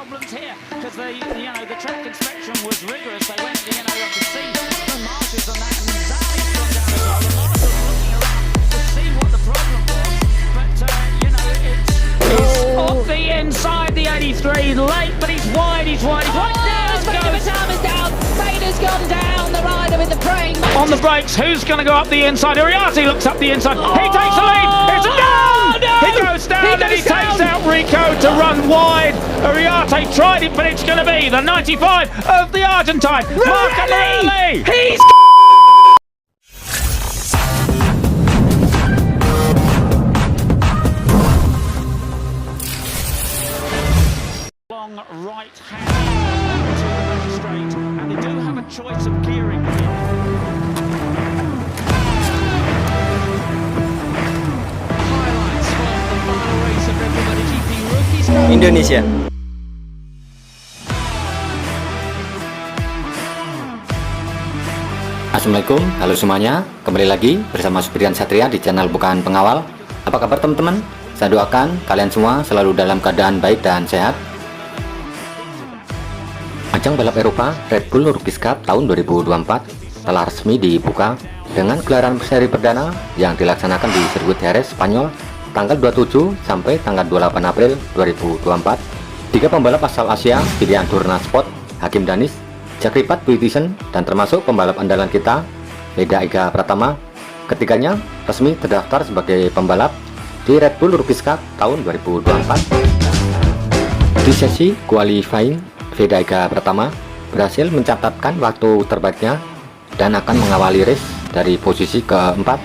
problems here because the track inspection was rigorous. They went to see the markers on that, and Zani's gone down as well. The marshals looking around to see what the problem was, but it's off the inside the 83, late, but he's wide. Veda Pratama's down. Veda's gone down. The rider with the frame. On the brakes, who's going to go up the inside? Uriarte looks up the inside. He takes the lead. It's He goes down and he takes out Rico to run wide. Uriarte tried it, but it's going to be the 95 of the Argentine, Marco Morelli. He's long right hand to the back straight, and they do have a choice of gearing here. Highlights from the final race of Everybody GP Rookies Cup. Indonesia. Assalamualaikum, halo semuanya. Kembali lagi bersama Supriyan Satria di channel Bukan Pengawal. Apa kabar teman-teman? Saya doakan kalian semua selalu dalam keadaan baik dan sehat. Ajang balap Eropa Red Bull Rookies Cup tahun 2024 telah resmi dibuka dengan gelaran seri perdana yang dilaksanakan di sirkuit Jerez, Spanyol tanggal 27 sampai tanggal 28 April 2024. 3 pembalap asal Asia pilihan Dorna Sport, Hakim Danis, Jakripat Politician, dan termasuk pembalap andalan kita, Veda Ega Pratama, ketiganya resmi terdaftar sebagai pembalap di Red Bull Rookies Cup tahun 2024. Di sesi qualifying, Veda Ega Pratama berhasil mencatatkan waktu terbaiknya dan akan mengawali race dari posisi keempat.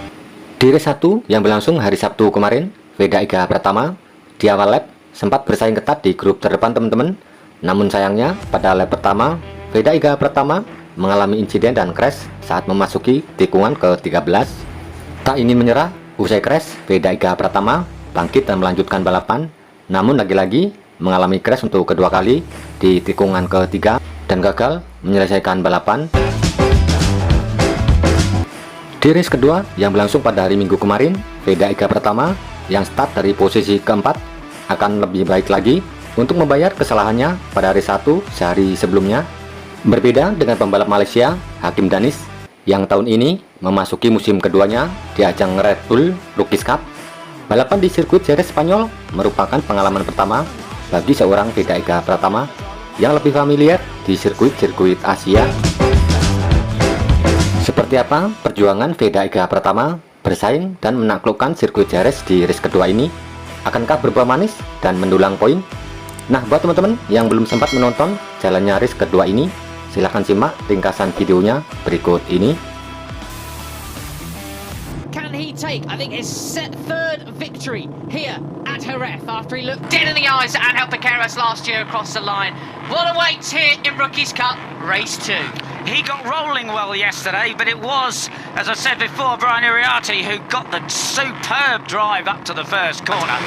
Di race 1 yang berlangsung hari Sabtu kemarin, Veda Ega Pratama di awal lap sempat bersaing ketat di grup terdepan teman-teman. Namun sayangnya pada lap pertama, Veda Ega Pratama mengalami insiden dan crash saat memasuki tikungan ke-13. Tak ingin menyerah, usai crash, Veda Ega Pratama bangkit dan melanjutkan balapan. Namun lagi-lagi mengalami crash untuk kedua kali di tikungan ke-3 dan gagal menyelesaikan balapan. Di race kedua yang berlangsung pada hari Minggu kemarin, Veda Ega Pratama yang start dari posisi keempat akan lebih baik lagi untuk membayar kesalahannya pada race 1 sehari sebelumnya. Berbeda dengan pembalap Malaysia, Hakim Danis, yang tahun ini memasuki musim keduanya di ajang Red Bull Rookies Cup. Balapan di sirkuit Jerez Spanyol merupakan pengalaman pertama bagi seorang Veda Ega Pratama yang lebih familiar di sirkuit-sirkuit Asia. Seperti apa perjuangan Veda Ega Pratama bersaing dan menaklukkan sirkuit Jerez di race kedua ini? Akankah berbuah manis dan mendulang poin? Nah, buat teman-teman yang belum sempat menonton jalannya race kedua ini, silahkan simak ringkasan videonya berikut ini. Can he take, I think, his third victory here at Jerez after he looked dead in the eyes at Angel Piqueras last year across the line. What awaits here in Rookies Cup Race 2. He got rolling well yesterday, but it was, as I said before, Brian Uriarte who got the superb drive up to the first corner.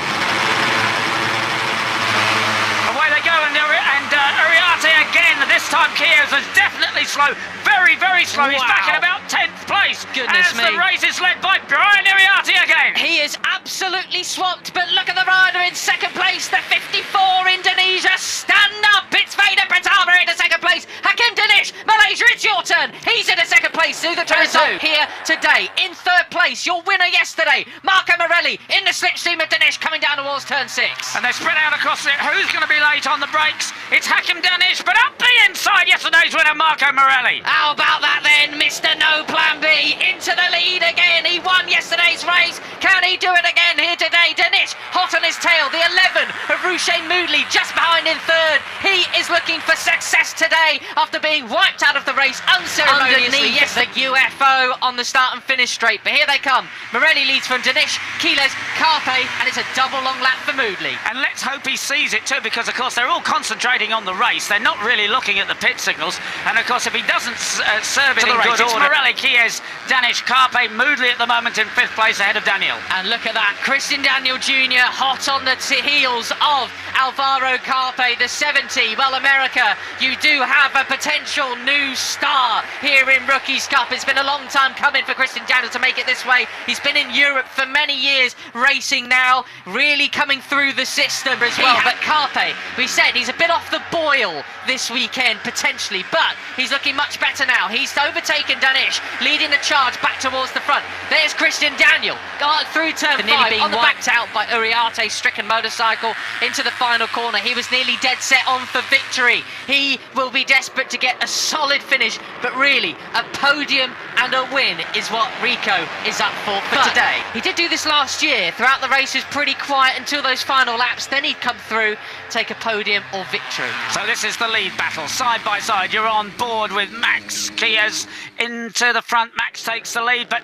Away they go, and Uriarte again. This time Kios was definitely slow, very, very slow. He's back in about 10th place. Goodness as me. the race is led by Brian Uriarte again. He is absolutely swamped, but look at the rider in second place, the 54 Indonesia. Stand up, it's Veda Pratama into second place. Hakim Danis, Malaysia, it's your turn. He's in a second place through the turn here today. In third place, your winner yesterday, Marco Morelli, in the slipstream of Danis coming down towards turn 6. And they're spread out across it. Who's going to be late on the brakes? It's Hakim Danis, but up the inside yesterday's winner, Marco Morelli. How about that then, Mr. No Plan B, into the lead again. He won yesterday's race. Can he do it again here today? Danis, hot on his tail. The 11 of Rushain Moodley just behind in third. He is looking for success today after being wiped out of the race unceremoniously. Yes, the UFO on the start and finish straight. But here they come. Morelli leads from Danis, Quiles, Carpe, and it's a double long lap for Moodley. And let's hope he sees it too, because of course they're all concentrating on the race. They're not really looking at the pit signals. And of course if he doesn't serve it in good order, it's Morelli, Kies, Danis, Carpe, Moodley at the moment in 5th place ahead of Daniel. And look at that, Christian Daniel Jr. Jr. hot on the heels of Alvaro Carpe, the 70. Well, America, you do have a potential new star here in Rookies Cup. It's been a long time coming for Christian Daniel to make it this way. He's been in Europe for many years, racing now, really coming through the system as well. But Carpe, we said he's a bit off the boil this weekend, potentially, but he's looking much better now. He's overtaken Danish, leading the charge back towards the front. There's Christian Daniel, got through turn 5, nearly being wiped out by Uriarte's stricken motorcycle into the final corner. He was nearly dead set on for victory. He will be desperate to get a solid finish, but really, a podium and a win is what Rico is up for today. He did do this last year. Throughout the race, he was pretty quiet until those final laps. Then he'd come through, take a podium or victory. So this is the lead battle, side by side. You're on board with Max Kies into the front. Max takes the lead, but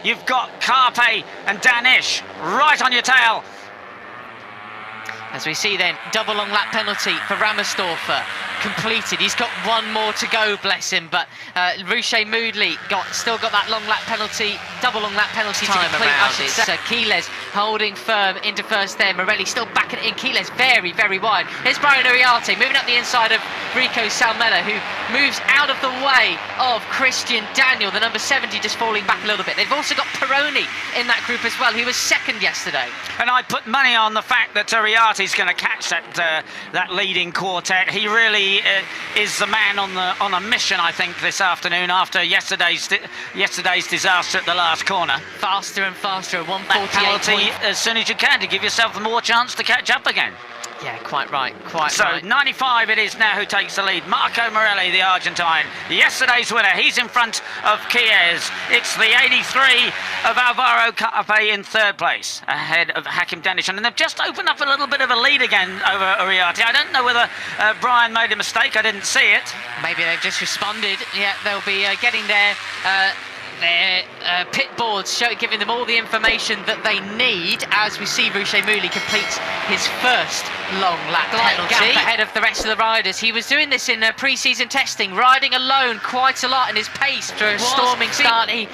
you've got Carpe and Danish right on your tail. As we see then, double long lap penalty for Ramersdorfer completed. He's got one more to go, bless him, but Rouchet Moodley still got that long lap penalty, double long lap penalty time to complete, around. So Quiles holding firm into first there. Morelli still backing it in. Quiles very, very wide. Here's Brian Uriarte moving up the inside of Rico Salmela, who moves out of the way of Christian Daniel, the number 70, just falling back a little bit. They've also got Peroni in that group as well, who was second yesterday. And I put money on the fact that Uriarte's going to catch that leading quartet. He really is the man on a mission, I think, this afternoon after yesterday's disaster at the last corner. Faster and faster, 1:48. That penalty as soon as you can to give yourself more chance to catch up again. Yeah, quite right, quite so, right. 95 it is now who takes the lead. Marco Morelli, the Argentine, yesterday's winner. He's in front of Kies. It's the 83 of Alvaro Carpe in third place, ahead of Hakim Danish. And they've just opened up a little bit of a lead again over Uriarte. I don't know whether Brian made a mistake. I didn't see it. Maybe they've just responded. Yeah, they'll be getting their pit boards, giving them all the information that they need as we see Rouchet Moodley completes his first long lap penalty ahead of the rest of the riders. He was doing this in pre-season testing, riding alone quite a lot in his pace for a storming start. He's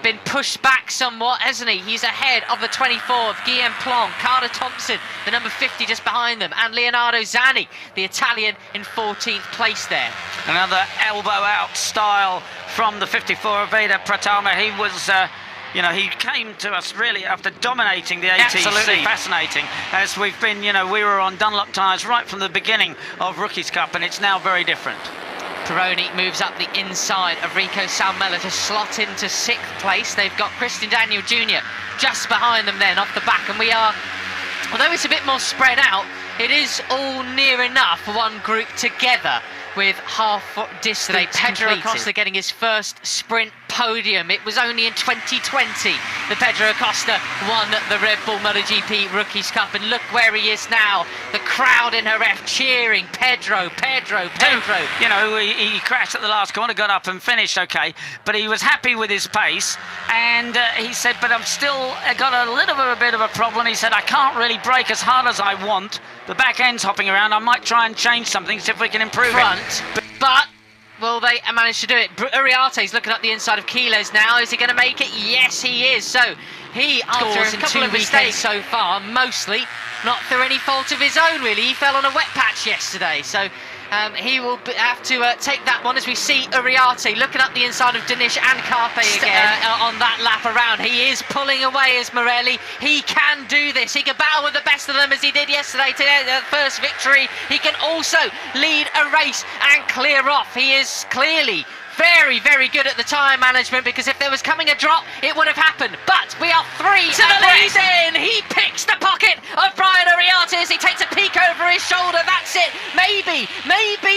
been pushed back somewhat, hasn't he? He's ahead of the 24 of Guillaume Plon, Carter Thompson, the number 50 just behind them, and Leonardo Zani, the Italian, in 14th place there. Another elbow out style from the 54 of Veda Pratama. He was, he came to us really after dominating the ATC. Absolutely fascinating. As we've been, we were on Dunlop tyres right from the beginning of Rookies Cup, and it's now very different. Peroni moves up the inside of Rico Salmela to slot into 6th place. They've got Christian Daniel Jr. just behind them then off the back, and we are, although it's a bit more spread out, it is all near enough one group together with half distance. Pedro Acosta getting his first sprint podium. It was only in 2020 that Pedro Acosta won the Red Bull MotoGP Rookies Cup, and look where he is now. The crowd in Jerez cheering, Pedro, Pedro, Pedro. He crashed at the last corner, got up and finished okay, but he was happy with his pace, and he said, but I've still got a little bit of a problem. He said, I can't really brake as hard as I want. The back end's hopping around. I might try and change something, see if we can improve it. But will they manage to do it? Uriarte's looking up the inside of Quiles now. Is he going to make it? Yes, he is. So he, after a couple of mistakes so far, mostly not through any fault of his own, really. He fell on a wet patch yesterday. So he will have to take that one, as we see Uriarte looking up the inside of Danish and Carpe again on that lap around. He is pulling away as Morelli. He can do this. He can battle with the best of them as he did yesterday to the first victory. He can also lead a race and clear off. He is clearly very, very good at the tyre management, because if there was coming a drop, it would have happened. But we are 3 to the lead in. He picks the pocket of Brian Uriarte as he takes a peek over his shoulder. That's it. Maybe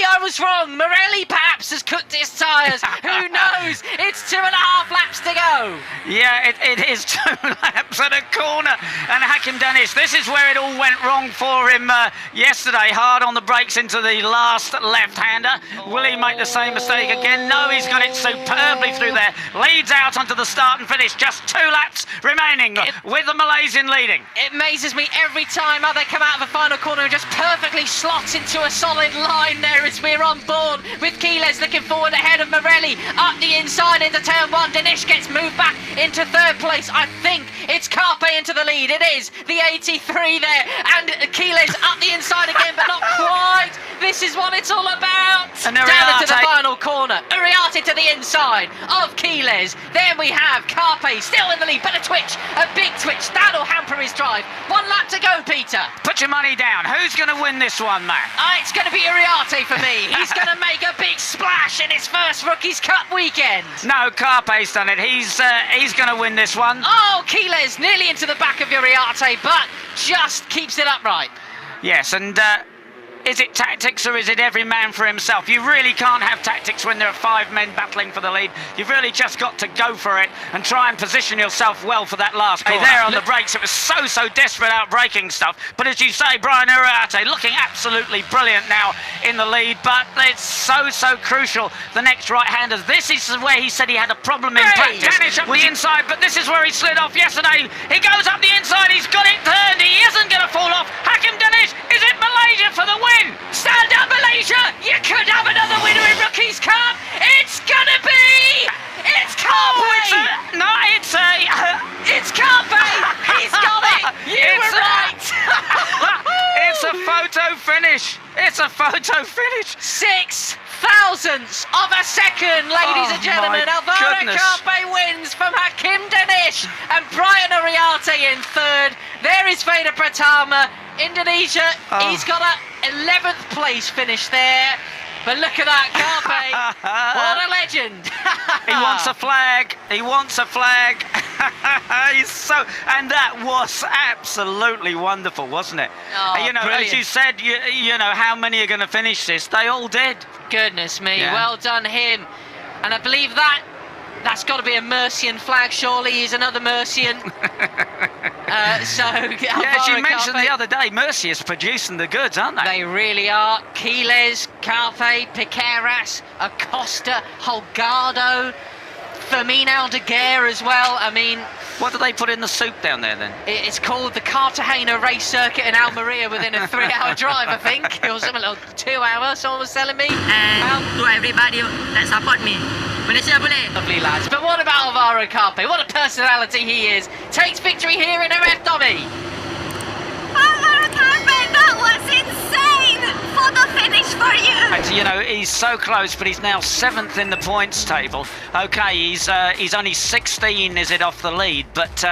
I was wrong. Morelli perhaps has cooked his tyres. Who knows? It's 2.5 laps to go. Yeah, it is 2 laps at a corner. And Hakim Danish, this is where it all went wrong for him yesterday. Hard on the brakes into the last left-hander. Will he make the same mistake again? No. Oh, he's got it superbly through there. Leads out onto the start and finish. Just 2 laps remaining with the Malaysian leading. It amazes me every time how they come out of the final corner and just perfectly slot into a solid line there as we're on board with Quiles looking forward ahead of Morelli. Up the inside into turn 1. Dinesh gets moved back into 3rd place. I think it's Carpe into the lead. It is the 83 there. And Quiles up the inside again, but not quite. This is what it's all about. And Down into the final corner. Uriarte to the inside of Quiles. Then we have Carpe still in the lead, but a twitch, a big twitch. That'll hamper his drive. 1 lap to go, Peter. Put your money down. Who's going to win this one, Matt? It's going to be Uriarte for me. He's going to make a big splash in his first Rookies Cup weekend. No, Carpe's done it. He's going to win this one. Oh, Quiles nearly into the back of Uriarte, but just keeps it upright. Yes, and is it tactics or is it every man for himself? You really can't have tactics when there are 5 men battling for the lead. You've really just got to go for it and try and position yourself well for that last corner. There on the brakes, it was so desperate out braking stuff. But as you say, Brian Uriarte looking absolutely brilliant now in the lead, but it's so crucial, the next right-handers. This is where he said he had a problem in practice. Danish up the inside, but this is where he slid off yesterday. He goes up the inside, he's got it turned, he isn't going to fall off. Hakim Danish, is it Malaysia for the win? Stand up, Malaysia! You could have another winner in Rookies Cup! It's gonna be... It's Carpe! It's Carpe! He's got it! You were right! It's a photo finish! It's a photo finish! 6 thousandths of a second, ladies and gentlemen. Alvaro Carpe wins from Hakim Danish and Brian Uriarte in 3rd. There is Veda Pratama. Indonesia, he's got a 11th place finish there. But look at that, Carpe. What a legend. He wants a flag. He wants a flag. And that was absolutely wonderful, wasn't it? Oh, you know, brilliant. as you said, you know, how many are going to finish this? They all did. Goodness me, Yeah. well done him. And I believe that's got to be a Mercian flag, surely. He's another Mercian. As you mentioned the other day, Mercy is producing the goods, aren't they? They really are. Quiles, Carpe, Piqueras, Acosta, Holgado, Fermin Aldeguer as well. I mean... What do they put in the soup down there then? It's called the Cartagena race circuit in Almeria within a 3-hour drive, I think. It was something like 2 hours, someone was telling me. And to everybody that support me. Malaysia boleh. Lovely lads. But what about Alvaro Carpe? What a personality he is. Takes victory here in RF Dummy. Alvaro Carpe, that was insane! Photo finish for you! You know, he's so close, but he's now 7th in the points table. Okay, he's only 16, is it, off the lead, but,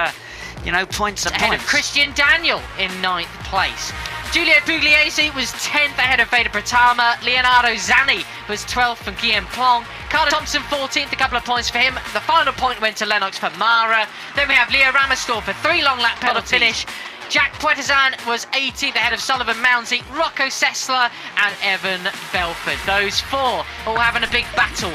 you know, points are points. Ahead of Christian Daniel in 9th place. Giulio Pugliese was 10th ahead of Veda Pratama. Leonardo Zanni was 12th from Guillaume Plong. Carter Thompson 14th, a couple of points for him. The final point went to Lennox for Mara. Then we have Leo Ramastor for 3 long lap penalties. Finish. Jack Puetazan was 18th ahead of Sullivan Mounsey, Rocco Sessler and Evan Belford. Those 4 all having a big battle